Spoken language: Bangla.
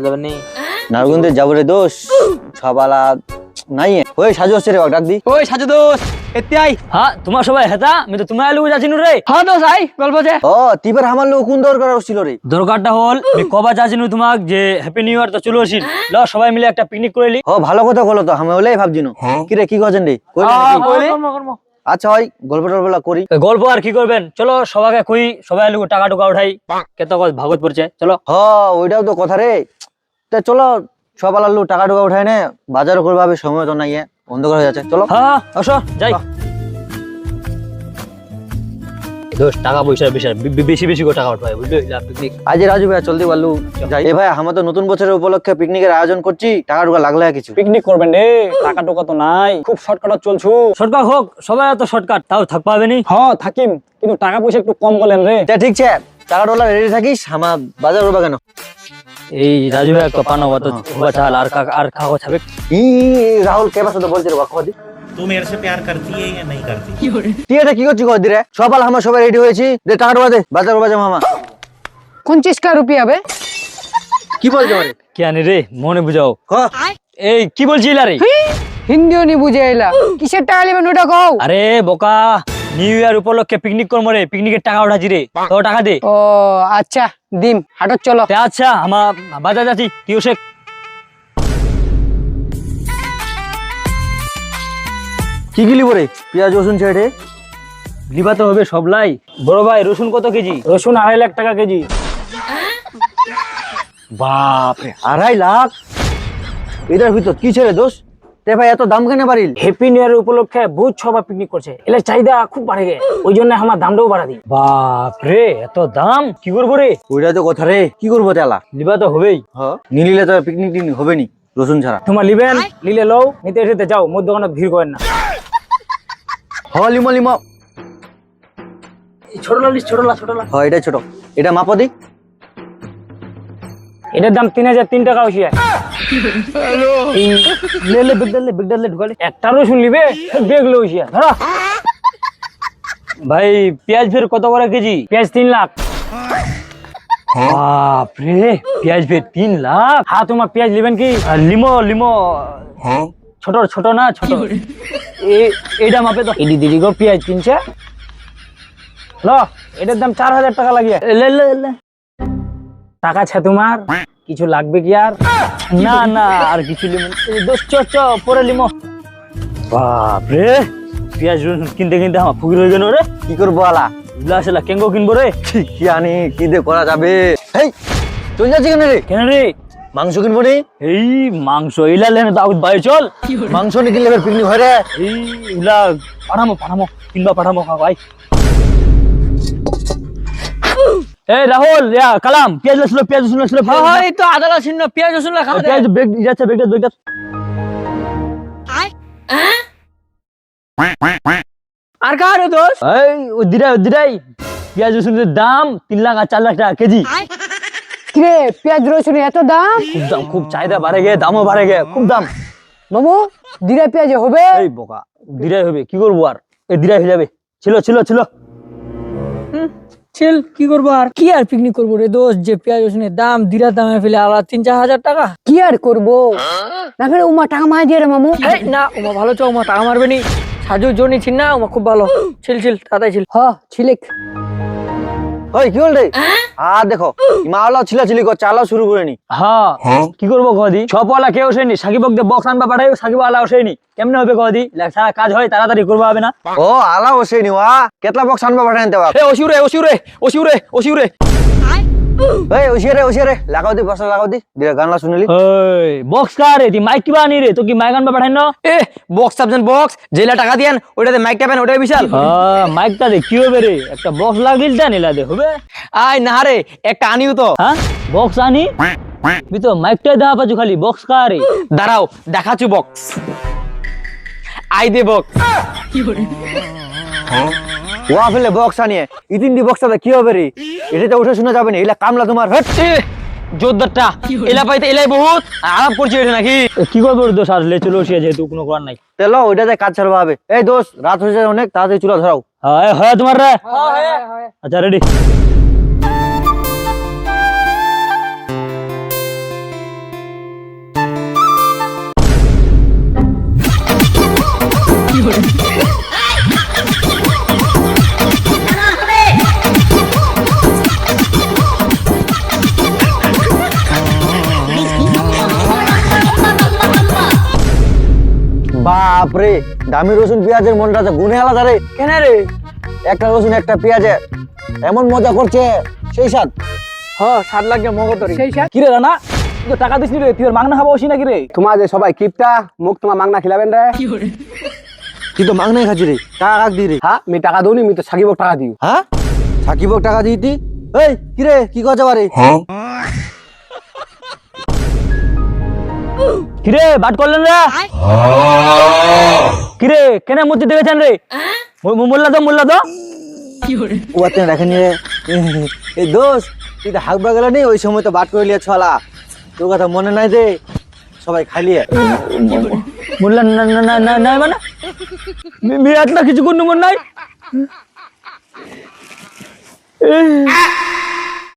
যাবেন নি? নারগুন্দে যাবো রে দোষ সবালা নাই ওই সাজু হচ্ছে রে ডাক দি ওই সাজু দোষ এতে আই। হ্যাঁ তোমার সবাই হেতা আমি তো তোমার লোক যাচ্ছি রে। হ্যাঁ দোষ আই গল্প যে ও তিবার আমার লোক কোন দরকার ছিল রে? দরকারটা হল আমি কবা যাচ্ছি তোমাক যে হ্যাপি নিউ ইয়ার তো চলে আসিল ল সবাই মিলে একটা পিকনিক করে লি। ও ভালো কথা বলো তো আমি ওলাই ভাবছি না কি রে কি করছেন রে? আচ্ছা ওই গল্প টল্প করি। গল্প আর কি করবেন চলো সবাইকে কই সবাই লোক টাকা টুকা উঠাই কত ভাগত পড়ছে চলো। হ ওইটাও তো কথা রে তা চলো সবালা লোক টাকা টুকা উঠায় নে বাজার করবে হবে সময় তো নাই অন্ধকার হয়ে যাচ্ছে চলো। হ্যাঁ আসো যাই। দোষ টাকা পয়সা বেশি বেশি করে টাকা উঠবে বুঝলি পিকনিক। আজ রাজু ভাই চলতে পারলু যাই এ ভাই আমরা তো নতুন বছরের উপলক্ষে পিকনিকের আয়োজন করছি টাকা টুকা লাগলে কিছু পিকনিক করবেন রে টাকা টোকা তো নাই খুব শর্টকাট চলছু। শর্টকাট হোক সবাই তো শর্টকাট তাও থাক পাবে নি। হ্যাঁ থাকিম কিন্তু টাকা পয়সা একটু কম বলেন রে। তা ঠিক আছে টাকা টলা রেডি থাকিস আমার বাজার করবা কেন? এই রাজু ভাই একটা পানো তো হুয়া চাল আর খাওয়া ছাবে। ই রাহুল কে বাসা তো বলছে রে বাক্য দি तू मेरे से प्यार करती है या नहीं करती? তুই এটা কি করছিস কদি রে? সকাল আমরা সবাই রেডি হয়েছি দে টাকা টুকা দে বাজার করবা যা মামা। 25 का रुपया बे কি বলছ রে? কি আনি রে মনে বুঝাও। ক এই কি বলছিলা রে? হিন্দিও নি বুঝে এলা কিসের টাকা নেবেন ওটা কও। আরে বোকা নিউ ইয়ার উপলক্ষে পিকনিক করবো রে পিকনিকের টাকা উঠাছি রে তো টাকা দে। ও আচ্ছা দিম হাঁটো চলো। তে আচ্ছা আমার বাজার যাচ্ছি তুইও শেখ। কি কি লিব রে? পেঁয়াজ রসুন ছেড়ে লিবা তো হবে সবলাই। বড় ভাই রসুন কত কেজি? রসুন 2.5 লাখ টাকা কেজি। বাপ রে 2.5 লাখ এটার ভিতর কি ছেড়ে দোষ তে ভাই এত দাম কেন বাড়িল? হ্যাপি নিউ ইয়ার উপলক্ষে বহুত সবাই পিকনিক করছে এলে চাহিদা খুব বাড়ে গে ওই জন্য আমার দামটাও বাড়া দিই। বাপ রে এত দাম কি করবো রে? ওইটা তো কথা রে কি করবো তেলা? লিবা তো হবেই। হ্যাঁ নিলিলে তো পিকনিক টিকনিক হবে নি রসুন ছাড়া। তোমার লিবেন লিলে লও নিতে এসে যাও মোর দোকানে ভিড় করেন না। হ লিমো লিমো ছোট লালিস ছোট লা। হ্যাঁ এটা ছোট এটা মাপো দি। এটার দাম 3003 টাকা হইছে। লে লে বিগডালে ঢুকালে একটা রসুন লিবে বেগ লইছে ধরো। ভাই পেঁয়াজ ফের কত করে কেজি? পেঁয়াজ 3 লাখ। বাপ রে পেঁয়াজ ফের 3 লাখ। হ্যাঁ তোমার পেঁয়াজ লিবেন কি? আর লিমো ছোট না ছোট এইটা মাপে তো। এডি দিদি গো পেঁয়াজ কিনছে ল এটার দাম 4000 টাকা লাগিয়ে। লে লে লে টাকা আছে তোমার কিছু লাগবে কি আর? না না আর কিছু লিমো দোষ চ পরে লিমো। বাপ রে পেঁয়াজ রসুন কিনতে কিনতে আমার ফুকির হয়ে গেল রে। কি করবো আলা গ্লাসেলা কেঙ্গো কিনবো রে। কি আনি কি দিয়ে করা যাবে? এই চল যাচ্ছি কেন রে? কেন রে? মাংস কিনবো নি। এই মাংস ইলা লেনে তো বাই চল মাংস নি কিনলে পিকনিক হয় রে। এই ইলা পাঠামো কিনবা পাঠামো ভাই। এই রাহুল কালাম পেঁয়াজ লসলো হ্যাঁ এই তো আদা রসুন পেঁয়াজ রসুন খাও পেঁয়াজ বেগ যাচ্ছে বেগটা আর কার দোষ এই ও দিরাই পেঁয়াজ রসুনের দাম 3 লাখ আর 4 লাখ টাকা কেজি। কিরে পেঁয়াজ রসুন এত দাম? খুব চাহিদা বাড়ে গে দামও বাড়ে গে খুব দাম। মামু দিরা পেঁয়াজ হবে? এই বোকা দিরাই হবে কি করবো আর এই দিরাই হয়ে যাবে ছিল ছিল কি করবো আর কি আর পিকনিক করবো রে দোষ যে পেঁয়াজ রসুনের দাম দিরা দামে ফেলে আলাদা 3-4 হাজার টাকা কি আর করবো না ফেলে উমা টাকা মার দিয়ে রে মামু। না উমা ভালো চাও উমা টাকা মারবে নি সাজু জনি ছিল না উমা খুব ভালো ছিল তাতাই ছিল হ ছিলেক। ওই কি হল রে? আর দেখো মাওলা ছিলাছিলি কর চালা শুরু করে নি। হ্যাঁ কি করবো কদি সবওয়ালা কেউ ওসেনি সাকিব বকদে বক্স আনবা পাঠাই সাকিব আলা ওসেনি কেমনে হবে কদি সারা কাজ হয় তাড়াতাড়ি করবো হবে না। ও আলা বসে নি ওয়া কেতলা বক্স আনবা পাঠাই দেবা। এ ওসিউরে এই ওশিরে লাগাও দি বক্স লাগাও দি দিরা গানলা শুনলি। ওই বক্স কা রে তুই মাইক কিবা আনি রে তো কি মাইক আনবা পাঠাই না? এ বক্স সাবজেন বক্স যেলা টাকা দিয়েন ওইটাতে মাইক টাবেন ওটাই বিশাল। হ্যাঁ মাইকটা দে কি হবে রে একটা বক্স লাগিল তা নিলা দে হবে। আয় না রে একটা আনিও তো। হ্যাঁ বক্স আনি তুই তো মাইকটাই দেখা পাচ্ছ খালি বক্স কা রে। দাঁড়াও দেখাচ্ছি বক্স আই দে বক্স। ওয়া ফেলে বক্স আনিয়ে ইতিনডি বক্সটা কি হবে রে? এটা তো উঠে শোনা যাবে না এলা কামলা তোমার হট। জোরদারটা এলা পাইতে এলাই বহুত আরাম করছি এটা নাকি। কি করবো রে দোষ আসলে চলে আসিয়া যেহেতু কোনো করার নাই। তেলো ওইটাতে কাজ ছাড়বা হবে। এই দোষ রাত হয়ে যায় অনেক তাড়াতাড়ি চুলা ধরাও। হ্যাঁ হ্যাঁ তোমার রে আচ্ছা রেডি। বাপরে, দামি রসুন পেঁয়াজের মনটা তো গুনে আলাদা রে। কেন রে? একটা রসুন একটা পেঁয়াজে এমন মজা করছে, সেই স্বাদ। স্বাদ লাগে মগতরি। কি রে রানা, তুই তো টাকা দিস নি রে, তুই আর মাগনা খাবো ওসি নাকি রে? তোমার যে সবাই কিপটা মুখ তোমার মাগনা খিলাবেন রে। তুই তো মাংনাই খাচ্ছি রে, টাকা কাক দি রে। হ্যাঁ আমি টাকা দৌনি, আমি তো সাকিব টাকা দিও। হ্যাঁ, সাকিবক টাকা দিতি? এই কি রে, কি কথা বারে? কিরে বাট করলেন রে? কিরে কেন মূর্তি দেখেছেন রে? মোল্লা তো ওয়াতে রাখেনি রে। এই দোষ, তুই তো হাঁকবা গেল নি, ওই সময় তো বাট করে লিয়ে ছলা। তোর কথা মনে নাই যে সবাই খালিয়ে। মোল্লা নাই মানে মেয়ে না কিছু কোনো মন নাই।